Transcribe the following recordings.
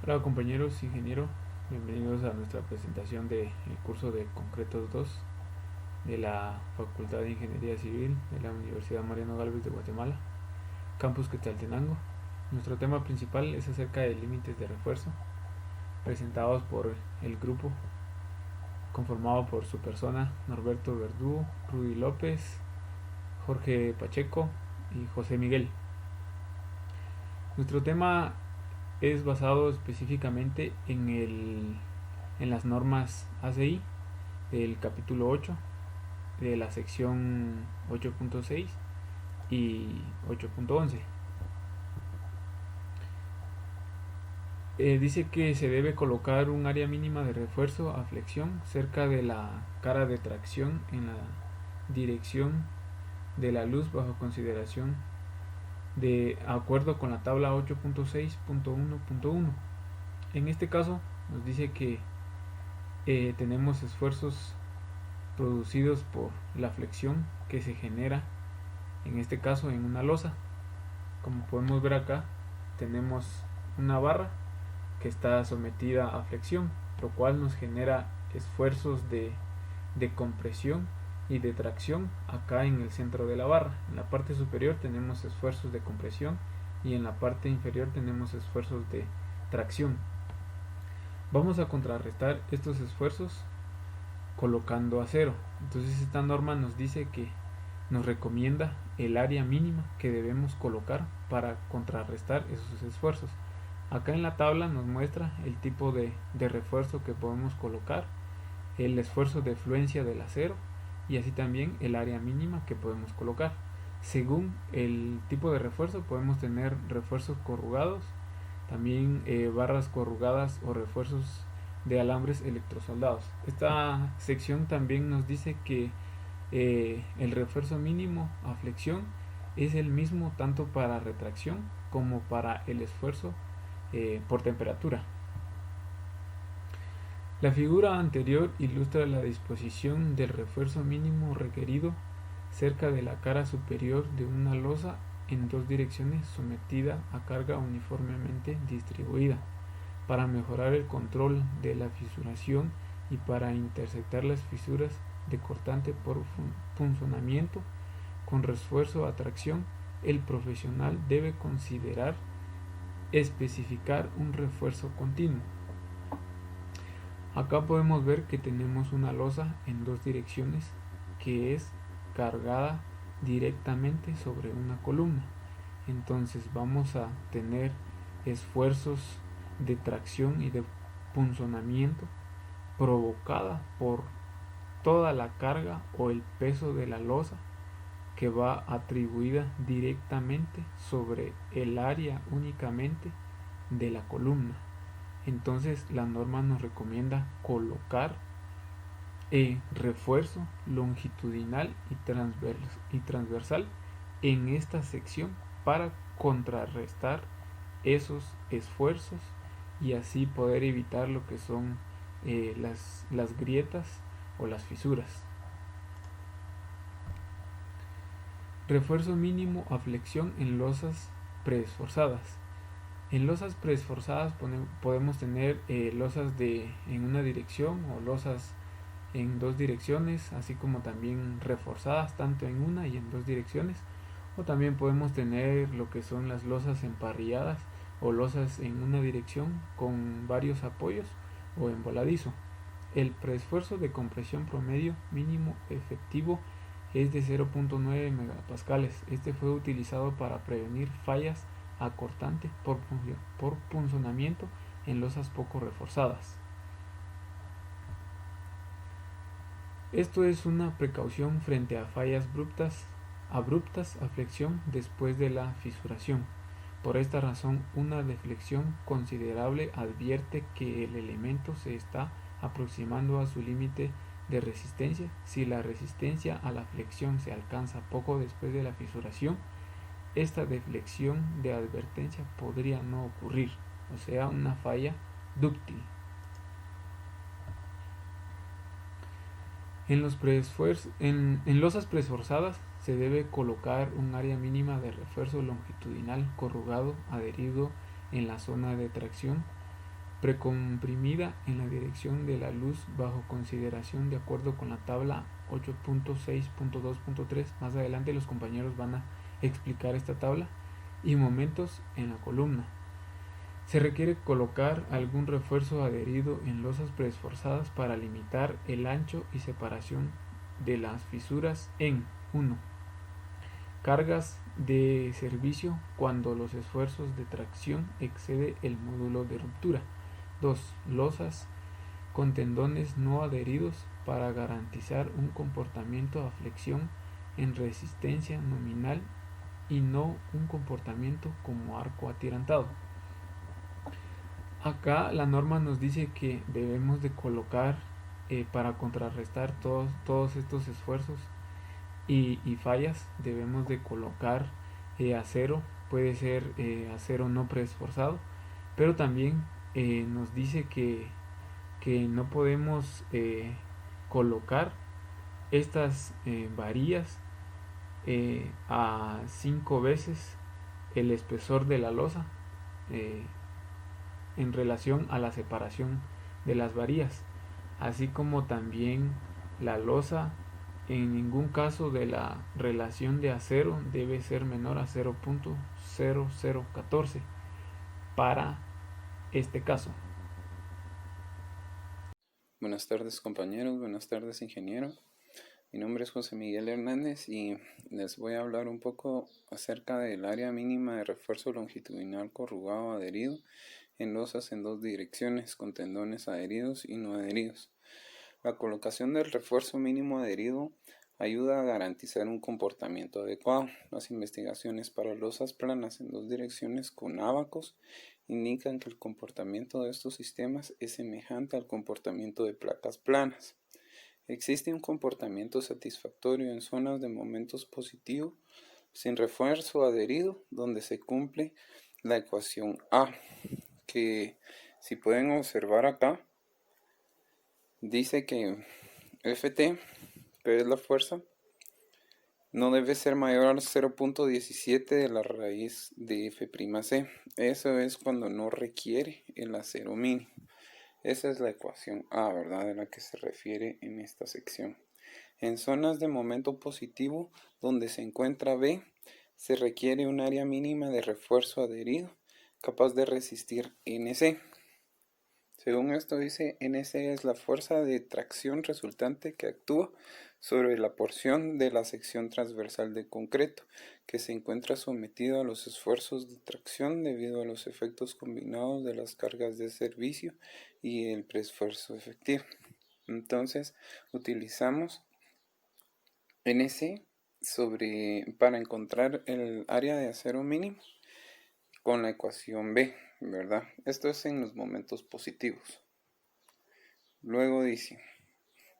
Hola compañeros, ingeniero, bienvenidos a nuestra presentación del curso de Concretos 2 de la Facultad de Ingeniería Civil de la Universidad Mariano Gálvez de Guatemala, Campus Quetzaltenango. Nuestro tema principal es acerca de límites de refuerzo, presentados por el grupo conformado por su persona Norberto Verdú, Rudy López, Jorge Pacheco y José Miguel. Nuestro tema es basado específicamente en las normas ACI del capítulo 8 de la sección 8.6 y 8.11. Dice que se debe colocar un área mínima de refuerzo a flexión cerca de la cara de tracción en la dirección de la luz bajo consideración de acuerdo con la tabla 8.6.1.1. En este caso nos dice que tenemos esfuerzos producidos por la flexión que se genera en este caso en una losa. Como podemos ver acá, tenemos una barra que está sometida a flexión, lo cual nos genera esfuerzos de compresión y de tracción acá en el centro de la barra. En la parte superior tenemos esfuerzos de compresión y en la parte inferior tenemos esfuerzos de tracción. Vamos a contrarrestar estos esfuerzos colocando acero. Entonces esta norma nos dice que nos recomienda el área mínima que debemos colocar para contrarrestar esos esfuerzos. Acá en la tabla nos muestra el tipo de refuerzo que podemos colocar, el esfuerzo de fluencia del acero y así también el área mínima que podemos colocar. Según el tipo de refuerzo podemos tener refuerzos corrugados, también barras corrugadas o refuerzos de alambres electrosoldados. Esta sección también nos dice que el refuerzo mínimo a flexión es el mismo tanto para retracción como para el esfuerzo por temperatura. La figura anterior ilustra la disposición del refuerzo mínimo requerido cerca de la cara superior de una losa en dos direcciones sometida a carga uniformemente distribuida para mejorar el control de la fisuración y para interceptar las fisuras de cortante por punzonamiento con refuerzo a tracción. El profesional debe considerar especificar un refuerzo continuo. Acá podemos ver que tenemos una losa en dos direcciones que es cargada directamente sobre una columna. Entonces vamos a tener esfuerzos de tracción y de punzonamiento provocada por toda la carga o el peso de la losa que va atribuida directamente sobre el área únicamente de la columna. Entonces la norma nos recomienda colocar refuerzo longitudinal y transversal en esta sección para contrarrestar esos esfuerzos y así poder evitar lo que son las grietas o las fisuras. Refuerzo mínimo a flexión en losas preesforzadas. En losas preesforzadas podemos tener losas en una dirección o losas en dos direcciones, así como también reforzadas tanto en una y en dos direcciones. O también podemos tener lo que son las losas emparrilladas o losas en una dirección con varios apoyos o en voladizo. El preesfuerzo de compresión promedio mínimo efectivo es de 0.9 megapascales. Este fue utilizado para prevenir fallas a cortante por punzonamiento en losas poco reforzadas. Esto es una precaución frente a fallas abruptas a flexión después de la fisuración. Por esta razón, una deflexión considerable advierte que el elemento se está aproximando a su límite de resistencia. Si la resistencia a la flexión se alcanza poco después de la fisuración, esta deflexión de advertencia podría no ocurrir, o sea, una falla dúctil. En losas preesforzadas se debe colocar un área mínima de refuerzo longitudinal corrugado adherido en la zona de tracción precomprimida en la dirección de la luz bajo consideración de acuerdo con la tabla 8.6.2.3. Más adelante los compañeros van a explicar esta tabla. Y momentos en la columna. Se requiere colocar algún refuerzo adherido en losas preesforzadas para limitar el ancho y separación de las fisuras en 1. Cargas de servicio cuando los esfuerzos de tracción excede el módulo de ruptura. 2. Losas con tendones no adheridos para garantizar un comportamiento a flexión en resistencia nominal y no un comportamiento como arco atirantado. Acá la norma nos dice que debemos de colocar para contrarrestar todos estos esfuerzos y fallas, debemos de colocar acero, puede ser acero no preesforzado, pero también nos dice que no podemos colocar estas varillas a 5 veces el espesor de la losa en relación a la separación de las varillas, así como también la losa en ningún caso de la relación de acero debe ser menor a 0.0014 para este caso. Buenas tardes compañeros, buenas tardes ingeniero. Mi nombre es José Miguel Hernández y les voy a hablar un poco acerca del área mínima de refuerzo longitudinal corrugado adherido en losas en 2 direcciones con tendones adheridos y no adheridos. La colocación del refuerzo mínimo adherido ayuda a garantizar un comportamiento adecuado. Las investigaciones para losas planas en 2 direcciones con ábacos indican que el comportamiento de estos sistemas es semejante al comportamiento de placas planas. Existe un comportamiento satisfactorio en zonas de momentos positivos sin refuerzo adherido donde se cumple la ecuación A, que si pueden observar acá, dice que Ft, que es la fuerza, no debe ser mayor al 0.17 de la raíz de F'C. Eso es cuando no requiere el acero mínimo. Esa es la ecuación A, ¿verdad? De la que se refiere en esta sección. En zonas de momento positivo, donde se encuentra B, se requiere un área mínima de refuerzo adherido, capaz de resistir Nc. Según esto dice, Nc es la fuerza de tracción resultante que actúa sobre la porción de la sección transversal de concreto, que se encuentra sometido a los esfuerzos de tracción debido a los efectos combinados de las cargas de servicio y el preesfuerzo efectivo. Entonces, utilizamos Nc para encontrar el área de acero mínimo con la ecuación B, ¿verdad? Esto es en los momentos positivos. Luego dice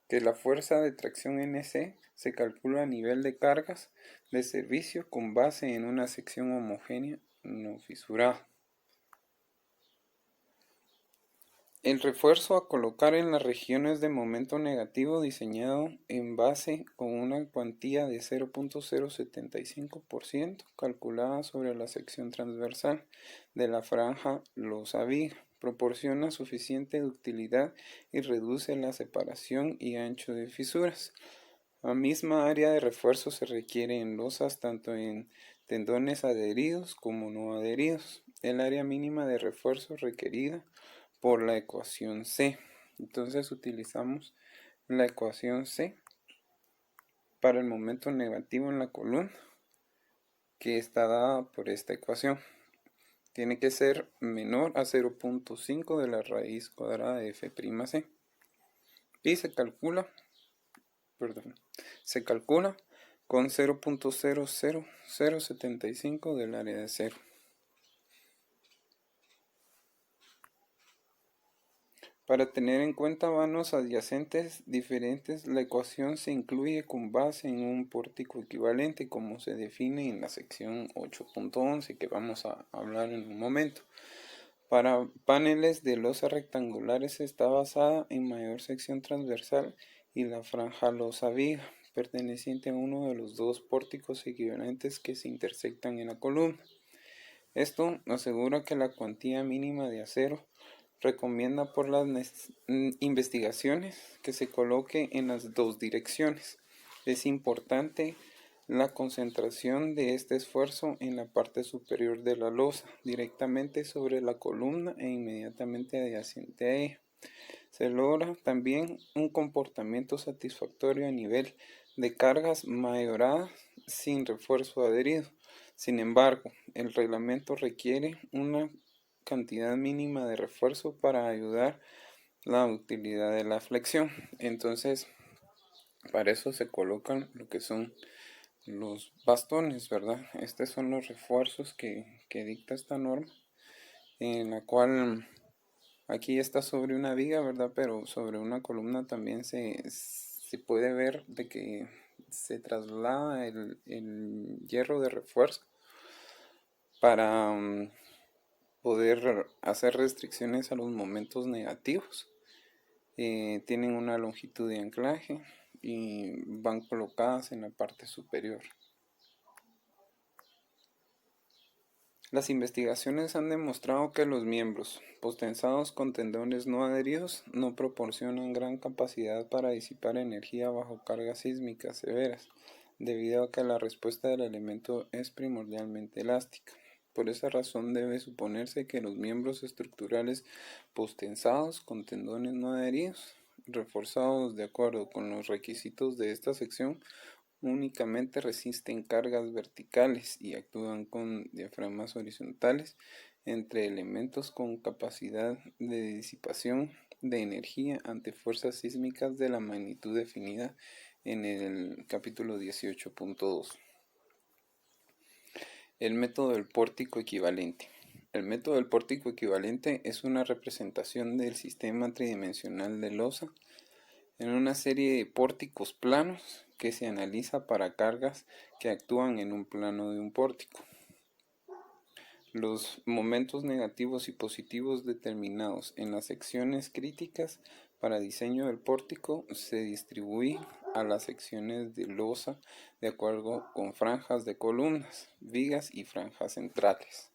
que la fuerza de tracción Nc se calcula a nivel de cargas de servicio con base en una sección homogénea no fisurada. El refuerzo a colocar en las regiones de momento negativo diseñado en base con una cuantía de 0.075% calculada sobre la sección transversal de la franja losa-viga proporciona suficiente ductilidad y reduce la separación y ancho de fisuras. La misma área de refuerzo se requiere en losas tanto en tendones adheridos como no adheridos. El área mínima de refuerzo requerida por la ecuación C. Entonces utilizamos la ecuación C para el momento negativo en la columna, que está dada por esta ecuación. Tiene que ser menor a 0.5 de la raíz cuadrada de F'C. Y se calcula con 0.00075 del área de cero. Para tener en cuenta vanos adyacentes diferentes, la ecuación se incluye con base en un pórtico equivalente, como se define en la sección 8.11, que vamos a hablar en un momento. Para paneles de losa rectangulares está basada en mayor sección transversal y la franja losa-viga, perteneciente a uno de los 2 pórticos equivalentes que se intersectan en la columna. Esto asegura que la cuantía mínima de acero recomienda por las investigaciones que se coloque en las dos direcciones. Es importante la concentración de este esfuerzo en la parte superior de la losa, directamente sobre la columna e inmediatamente adyacente a ella. Se logra también un comportamiento satisfactorio a nivel de cargas mayoradas sin refuerzo adherido. Sin embargo, el reglamento requiere una cantidad mínima de refuerzo para ayudar la utilidad de la flexión. Entonces, para eso se colocan lo que son los bastones, ¿verdad? Estos son los refuerzos que dicta esta norma, en la cual aquí está sobre una viga, ¿verdad? Pero sobre una columna también se puede ver de que se traslada el hierro de refuerzo para poder hacer restricciones a los momentos negativos. Tienen una longitud de anclaje y van colocadas en la parte superior. Las investigaciones han demostrado que los miembros postensados con tendones no adheridos no proporcionan gran capacidad para disipar energía bajo cargas sísmicas severas, debido a que la respuesta del elemento es primordialmente elástica. Por esa razón debe suponerse que los miembros estructurales postensados con tendones no adheridos, reforzados de acuerdo con los requisitos de esta sección, únicamente resisten cargas verticales y actúan con diafragmas horizontales entre elementos con capacidad de disipación de energía ante fuerzas sísmicas de la magnitud definida en el capítulo 18.2. El método del pórtico equivalente. El método del pórtico equivalente es una representación del sistema tridimensional de losa en una serie de pórticos planos que se analiza para cargas que actúan en un plano de un pórtico. Los momentos negativos y positivos determinados en las secciones críticas para diseño del pórtico se distribuyen a las secciones de losa de acuerdo con franjas de columnas, vigas y franjas centrales.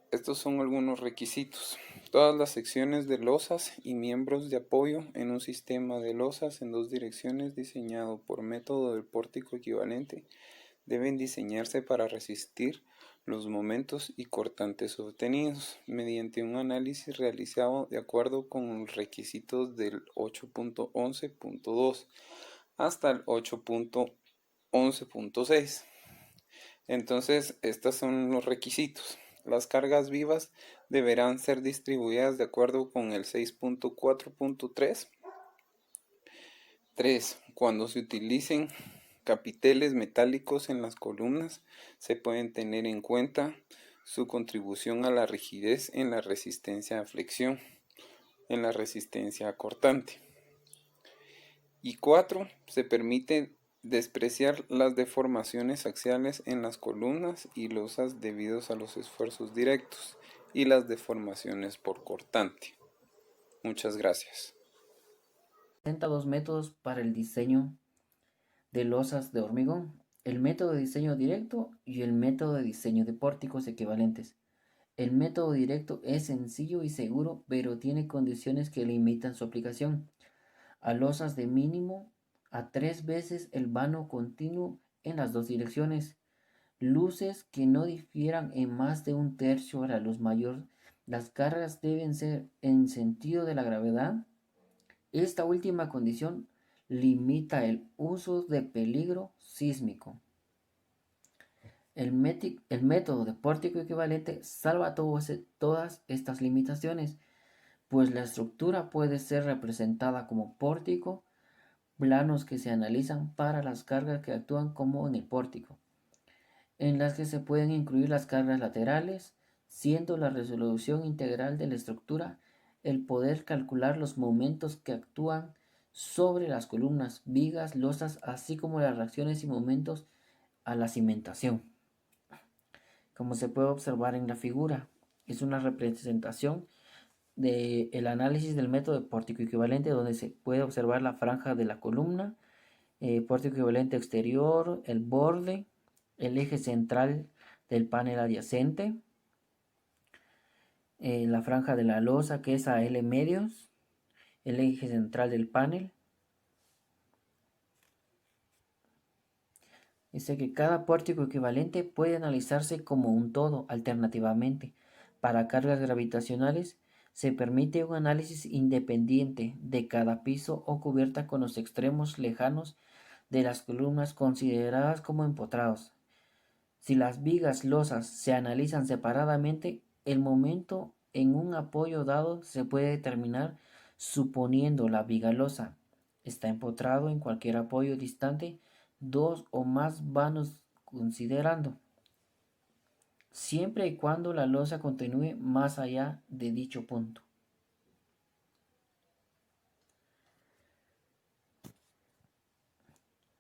Estos son algunos requisitos. Todas las secciones de losas y miembros de apoyo en un sistema de losas en dos direcciones diseñado por método del pórtico equivalente deben diseñarse para resistir los momentos y cortantes obtenidos mediante un análisis realizado de acuerdo con los requisitos del 8.11.2 hasta el 8.11.6. Entonces, estos son los requisitos. Las cargas vivas deberán ser distribuidas de acuerdo con el 6.4.3. 3. Cuando se utilicen capiteles metálicos en las columnas, se pueden tener en cuenta su contribución a la rigidez en la resistencia a flexión, en la resistencia a cortante. Y 4. Se permite despreciar las deformaciones axiales en las columnas y losas debidos a los esfuerzos directos y las deformaciones por cortante. Muchas gracias. Presenta dos métodos para el diseño de losas de hormigón: el método de diseño directo y el método de diseño de pórticos equivalentes. El método directo es sencillo y seguro, pero tiene condiciones que limitan su aplicación a losas de mínimo a 3 veces el vano continuo en las dos direcciones, luces que no difieran en más de un tercio a la luz mayor. Las cargas deben ser en sentido de la gravedad. Esta última condición limita el uso de peligro sísmico. El método de pórtico equivalente salva todas estas limitaciones, pues la estructura puede ser representada como pórtico, planos que se analizan para las cargas que actúan como en el pórtico, en las que se pueden incluir las cargas laterales, siendo la resolución integral de la estructura el poder calcular los momentos que actúan sobre las columnas, vigas, losas, así como las reacciones y momentos a la cimentación. Como se puede observar en la figura, es una representación del análisis del método de pórtico equivalente, donde se puede observar la franja de la columna, pórtico equivalente exterior, el borde, el eje central del panel adyacente, la franja de la losa, que es a L medios, el eje central del panel. Dice que cada pórtico equivalente puede analizarse como un todo. Alternativamente, para cargas gravitacionales se permite un análisis independiente de cada piso o cubierta con los extremos lejanos de las columnas consideradas como empotrados. Si las vigas losas se analizan separadamente, el momento en un apoyo dado se puede determinar suponiendo la viga losa está empotrado en cualquier apoyo distante 2 o más vanos considerando, siempre y cuando la losa continúe más allá de dicho punto.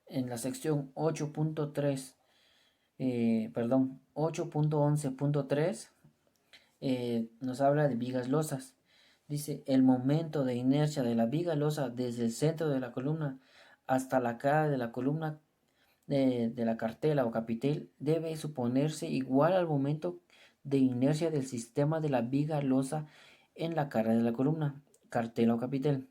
En la sección 8.3, 8.11.3 nos habla de vigas losas. Dice, el momento de inercia de la viga losa desde el centro de la columna hasta la cara de la columna de la cartela o capitel debe suponerse igual al momento de inercia del sistema de la viga losa en la cara de la columna, cartela o capitel,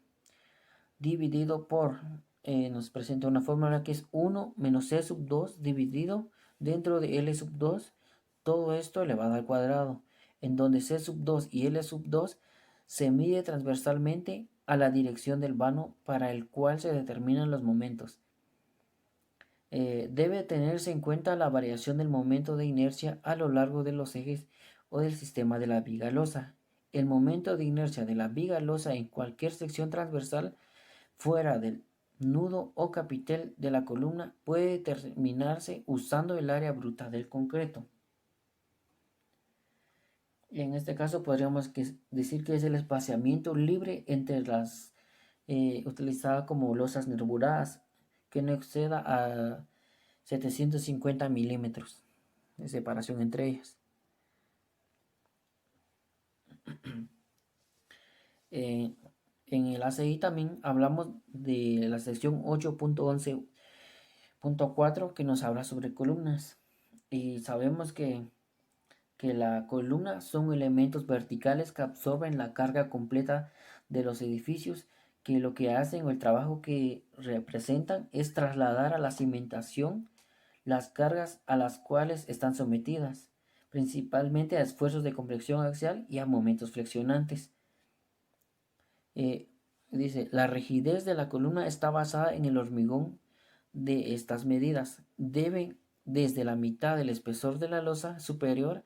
dividido por, nos presenta una fórmula que es 1 menos C sub 2 dividido dentro de L sub 2, todo esto elevado al cuadrado, en donde C sub 2 y L sub 2 se mide transversalmente a la dirección del vano para el cual se determinan los momentos. Debe tenerse en cuenta la variación del momento de inercia a lo largo de los ejes o del sistema de la viga losa. El momento de inercia de la viga losa en cualquier sección transversal fuera del nudo o capitel de la columna puede determinarse usando el área bruta del concreto. Y en este caso podríamos decir que es el espaciamiento libre entre las utilizadas como losas nerburadas que no exceda a 750 milímetros de separación entre ellas. En el ACI también hablamos de la sección 8.11.4 que nos habla sobre columnas. Y sabemos que la columna son elementos verticales que absorben la carga completa de los edificios, que lo que hacen o el trabajo que representan es trasladar a la cimentación las cargas a las cuales están sometidas, principalmente a esfuerzos de compresión axial y a momentos flexionantes. Dice, la rigidez de la columna está basada en el hormigón de estas medidas. Deben desde la mitad del espesor de la losa superior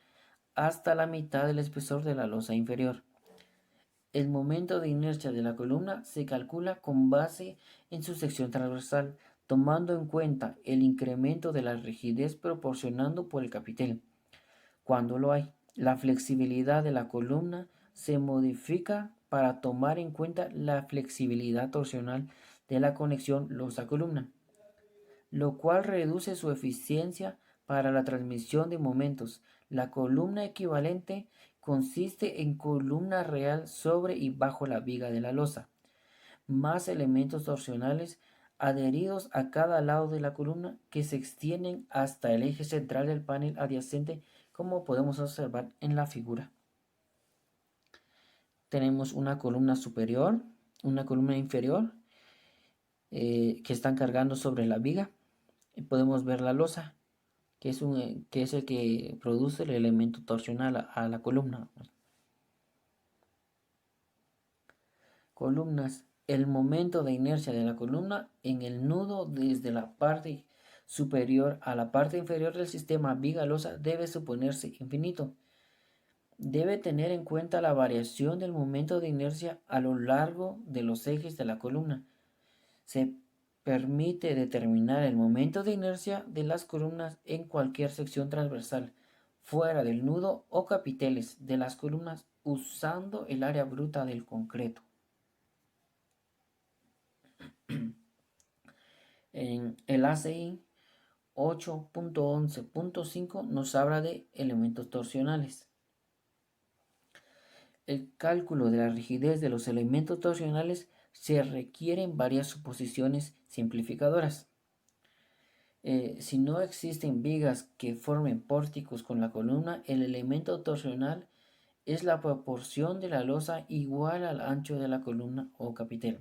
hasta la mitad del espesor de la losa inferior. El momento de inercia de la columna se calcula con base en su sección transversal, tomando en cuenta el incremento de la rigidez proporcionando por el capitel. Cuando lo hay, la flexibilidad de la columna se modifica para tomar en cuenta la flexibilidad torsional de la conexión losa-columna, lo cual reduce su eficiencia para la transmisión de momentos. La columna equivalente consiste en columna real sobre y bajo la viga de la losa, más elementos torsionales adheridos a cada lado de la columna que se extienden hasta el eje central del panel adyacente, como podemos observar en la figura. Tenemos una columna superior, una columna inferior que están cargando sobre la viga. Y podemos ver la losa, que es el que produce el elemento torsional a la columna. Columnas. El momento de inercia de la columna en el nudo desde la parte superior a la parte inferior del sistema viga losa debe suponerse infinito. Debe tener en cuenta la variación del momento de inercia a lo largo de los ejes de la columna. Se permite determinar el momento de inercia de las columnas en cualquier sección transversal, fuera del nudo o capiteles de las columnas usando el área bruta del concreto. En el ACI 8.11.5 nos habla de elementos torsionales. El cálculo de la rigidez de los elementos torsionales se requieren varias suposiciones simplificadoras. Si no existen vigas que formen pórticos con la columna, el elemento torsional es la proporción de la losa igual al ancho de la columna o capitel.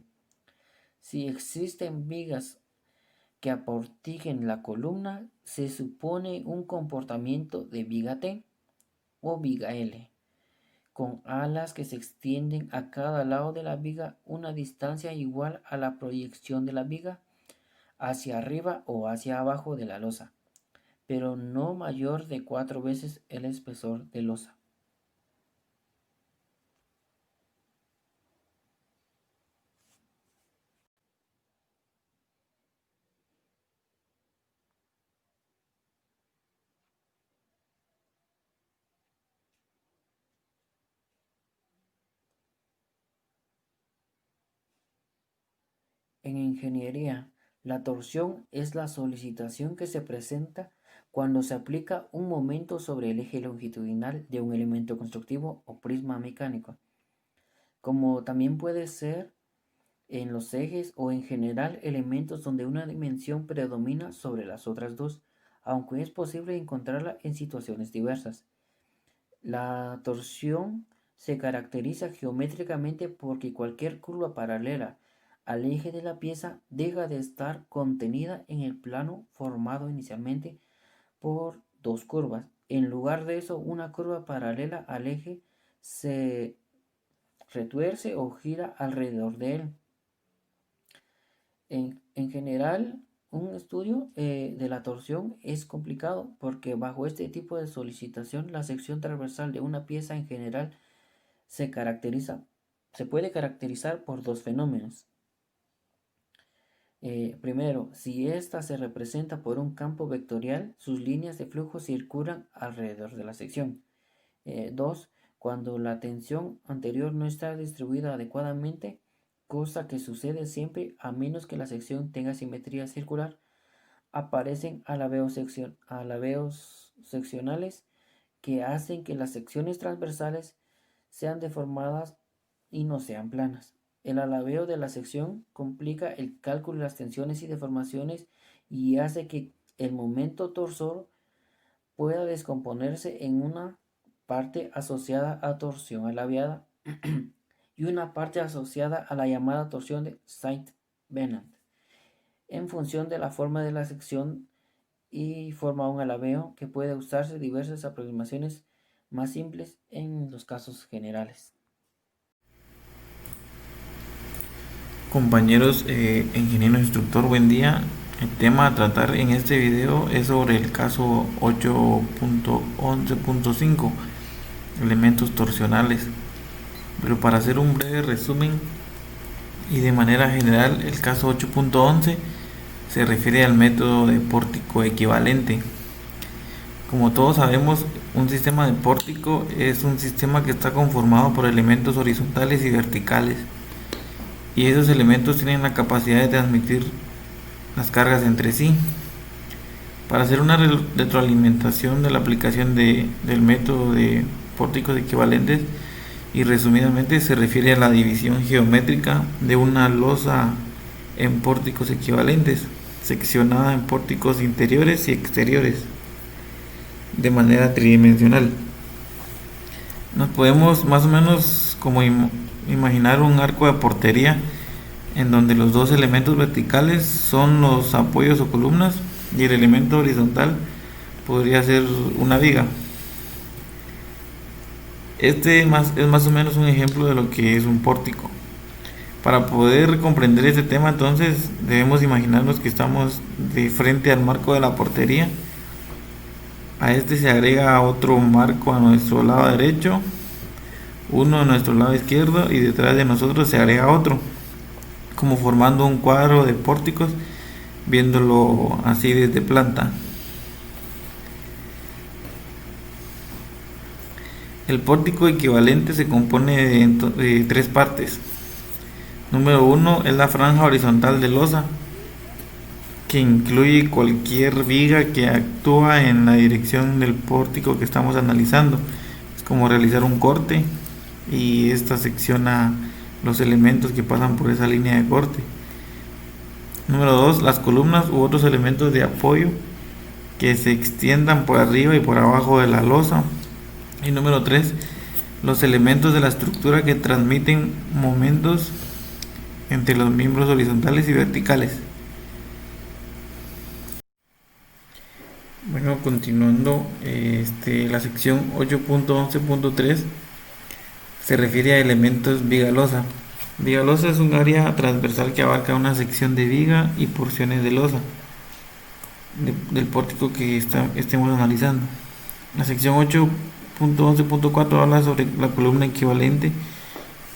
Si existen vigas que aportiquen la columna, se supone un comportamiento de viga T o viga L, con alas que se extienden a cada lado de la viga una distancia igual a la proyección de la viga hacia arriba o hacia abajo de la losa, pero no mayor de 4 veces el espesor de losa. En ingeniería, la torsión es la solicitación que se presenta cuando se aplica un momento sobre el eje longitudinal de un elemento constructivo o prisma mecánico, como también puede ser en los ejes o en general elementos donde una dimensión predomina sobre las otras dos, aunque es posible encontrarla en situaciones diversas. La torsión se caracteriza geométricamente porque cualquier curva paralela al eje de la pieza deja de estar contenida en el plano formado inicialmente por dos curvas. En lugar de eso, una curva paralela al eje se retuerce o gira alrededor de él. En general, un estudio de la torsión es complicado porque bajo este tipo de solicitación la sección transversal de una pieza en general se puede caracterizar por dos fenómenos. Primero, si ésta se representa por un campo vectorial, sus líneas de flujo circulan alrededor de la sección. 2. Cuando la tensión anterior no está distribuida adecuadamente, cosa que sucede siempre a menos que la sección tenga simetría circular, aparecen alabeos seccionales que hacen que las secciones transversales sean deformadas y no sean planas. El alabeo de la sección complica el cálculo de las tensiones y deformaciones y hace que el momento torsor pueda descomponerse en una parte asociada a torsión alabeada y una parte asociada a la llamada torsión de Saint-Venant, en función de la forma de la sección, y forma un alabeo que puede usarse diversas aproximaciones más simples en los casos generales. Compañeros, ingeniero instructor, buen día. El tema a tratar en este video es sobre el caso 8.11.5, elementos torsionales. Pero para hacer un breve resumen y de manera general, el caso 8.11 se refiere al método de pórtico equivalente. Como todos sabemos, un sistema de pórtico es un sistema que está conformado por elementos horizontales y verticales, y esos elementos tienen la capacidad de transmitir las cargas entre sí. Para hacer una retroalimentación de la aplicación del método de pórticos equivalentes, y resumidamente se refiere a la división geométrica de una losa en pórticos equivalentes, seccionada en pórticos interiores y exteriores de manera tridimensional. Nos podemos más o menos como imaginar un arco de portería en donde los dos elementos verticales son los apoyos o columnas y el elemento horizontal podría ser una viga. Este es más o menos un ejemplo de lo que es un pórtico. Para poder comprender este tema, entonces debemos imaginarnos que estamos de frente al marco de la portería. A este se agrega otro marco a nuestro lado derecho, uno a nuestro lado izquierdo, y detrás de nosotros se agrega otro, como formando un cuadro de pórticos, viéndolo así desde planta. El pórtico equivalente se compone de tres partes. Número 1 es la franja horizontal de losa, que incluye cualquier viga que actúa en la dirección del pórtico que estamos analizando. Es como realizar un corte y esta secciona los elementos que pasan por esa línea de corte. Número 2, las columnas u otros elementos de apoyo que se extiendan por arriba y por abajo de la losa. Y número 3, los elementos de la estructura que transmiten momentos entre los miembros horizontales y verticales. Bueno, continuando, la sección 8.11.3 se refiere a elementos viga losa. Viga losa es un área transversal que abarca una sección de viga y porciones de losa del pórtico que estemos analizando. La sección 8.11.4 habla sobre la columna equivalente,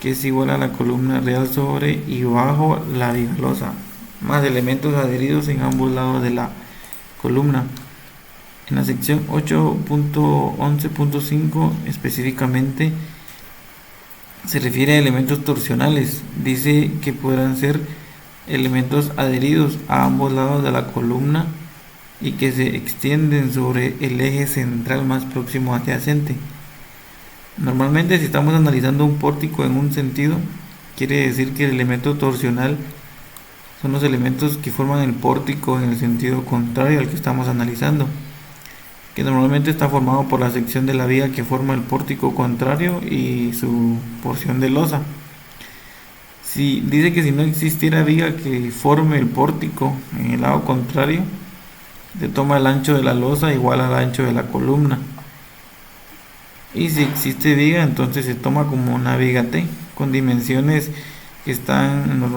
que es igual a la columna real sobre y bajo la viga losa, más elementos adheridos en ambos lados de la columna. En la sección 8.11.5 específicamente se refiere a elementos torsionales. Dice que podrán ser elementos adheridos a ambos lados de la columna y que se extienden sobre el eje central más próximo adyacente. Normalmente, si estamos analizando un pórtico en un sentido, quiere decir que el elemento torsional son los elementos que forman el pórtico en el sentido contrario al que estamos analizando, que normalmente está formado por la sección de la viga que forma el pórtico contrario y su porción de losa. Si dice que si no existiera viga que forme el pórtico en el lado contrario, se toma el ancho de la losa igual al ancho de la columna. Y si existe viga, entonces se toma como una viga T con dimensiones que están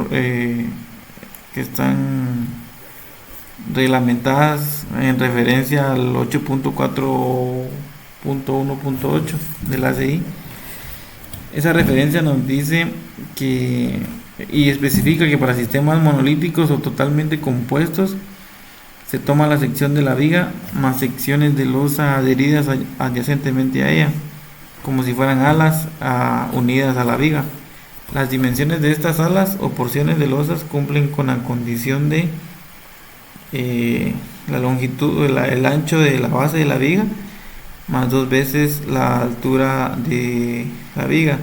reglamentadas en referencia al 8.4.1.8 del ACI. Esa referencia nos dice que y especifica que para sistemas monolíticos o totalmente compuestos se toma la sección de la viga más secciones de losa adheridas adyacentemente a ella, como si fueran alas unidas a la viga. Las dimensiones de estas alas o porciones de losas cumplen con la condición de la longitud, el ancho de la base de la viga más 2 veces la altura de la viga,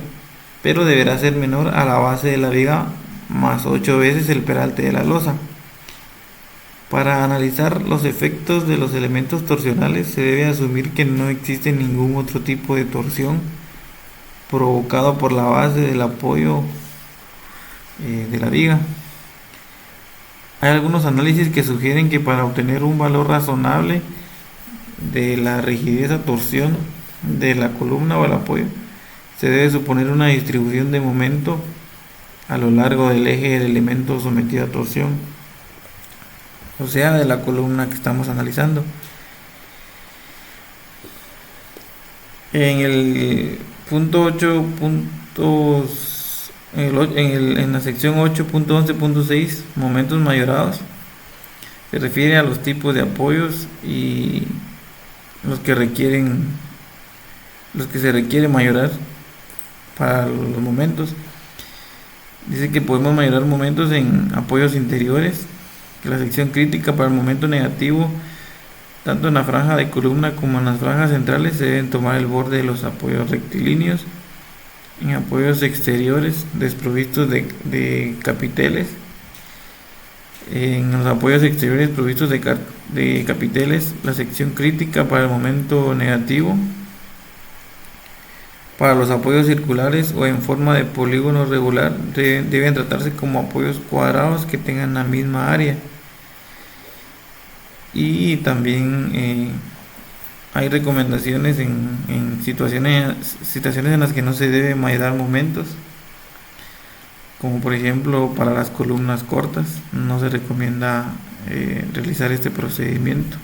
pero deberá ser menor a la base de la viga más 8 veces el peralte de la losa. Para analizar los efectos de los elementos torsionales se debe asumir que no existe ningún otro tipo de torsión provocado por la base del apoyo de la viga. Hay algunos análisis que sugieren que para obtener un valor razonable de la rigidez a torsión de la columna o el apoyo, se debe suponer una distribución de momento a lo largo del eje del elemento sometido a torsión, o sea, de la columna que estamos analizando. En el punto 8. En la sección 8.11.6, momentos mayorados, se refiere a los tipos de apoyos y los que se requiere mayorar para los momentos. Dice que podemos mayorar momentos en apoyos interiores, que la sección crítica para el momento negativo, tanto en la franja de columna como en las franjas centrales, se deben tomar el borde de los apoyos rectilíneos. En apoyos exteriores desprovistos de capiteles, en los apoyos exteriores provistos de capiteles, la sección crítica para el momento negativo. Para los apoyos circulares o en forma de polígono regular deben tratarse como apoyos cuadrados que tengan la misma área. Y también hay recomendaciones en situaciones en las que no se debe mayorar momentos, como por ejemplo para las columnas cortas no se recomienda realizar este procedimiento.